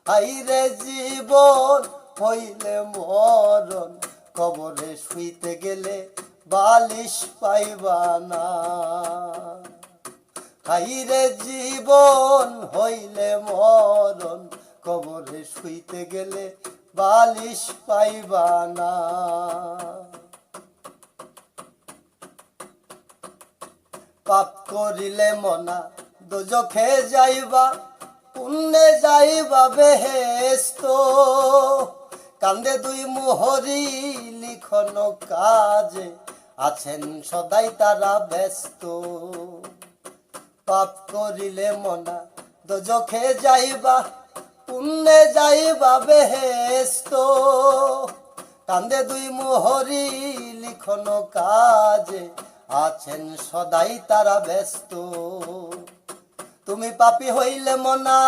হাইরে জীবন হইলে মরণ, কবরে শুইতে গেলে বালিশ পাইবা না। হাইরে জীবন হইলে মরণ, কবরে শুইতে গেলে বালিশ পাইবা না। পাপ করিলে মনা দোজখে যাইবা, পুণ্যে যাইবা বেহেশত। কান্দে দুই মোহরি লিখন কাজে, আছেন সদাই তারা ব্যস্ত। পাপ করিলে মনা দোজখে যাইবা, পুণ্যে যাইবা বেহেশত। কান্দে দুই মোহরি লিখন কাজে, আছেন সদাই তারা ব্যস্ত। তুমি পাপী হইলে মনা,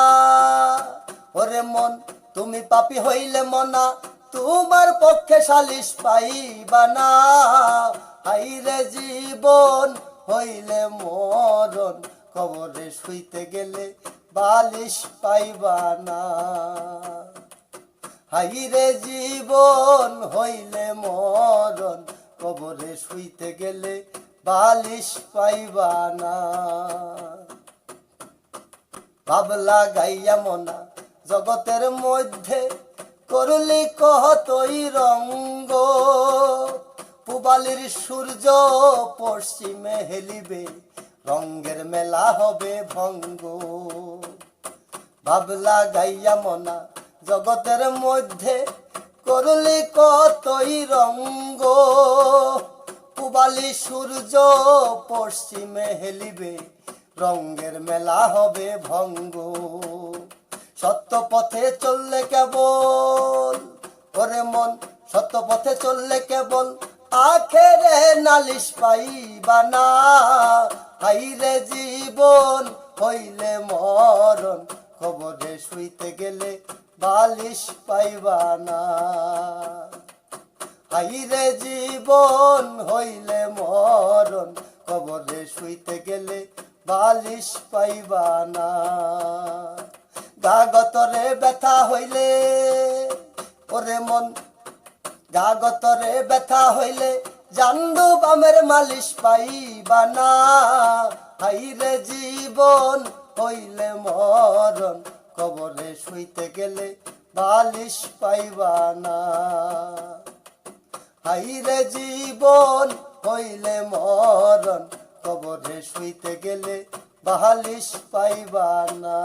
ওরে মন তুমি পাপী হইলে মনা, তোমার পক্ষে সালিশ পাইবা না। হাইরে জীবন হইলে মরণ, কবরে শুইতে গেলে বালিশ পাইবা না। হাইরে জীবন হইলে মরণ, কবরে শুইতে গেলে বালিশ পাইবা না। ভাবলা গাইয়া মনা জগতের মধ্যে, করলি কতই রঙ্গ। পূবালির সূর্য পশ্চিমে হেলিবে, রঙ্গের মেলা হবে ভঙ্গ। ভাবলা গাইয়া মনা জগতের মধ্যে, করলি কতই রঙ্গ। পূবালি সূর্য পশ্চিমে হেলিবে, রঙ্গের মেলা হবে ভঙ্গ। সত্য পথে চললে কেবল, ওরে মন সত্য পথে চললে কেবল, আখেরে নালিশ পাইবা না। হাইরে জীবন হইলে মরণ, কবরে শুইতে গেলে বালিশ পাইবা না। হাইরে জীবন হইলে মরণ, কবরে শুইতে গেলে বালিশ পাইবা না। গাগতরে ব্যথা হইলে, ওরে মন গাগতরে ব্যথা হইলে, জান্দু বামের মালিশ পাইবা না। হাইরে জীবন হইলে মরণ, কবরে শুইতে গেলে বালিশ পাইবা না। হাইরে জীবন হইলে মরণ, কবরে শুইতে গেলে বালিশ পাইবা না।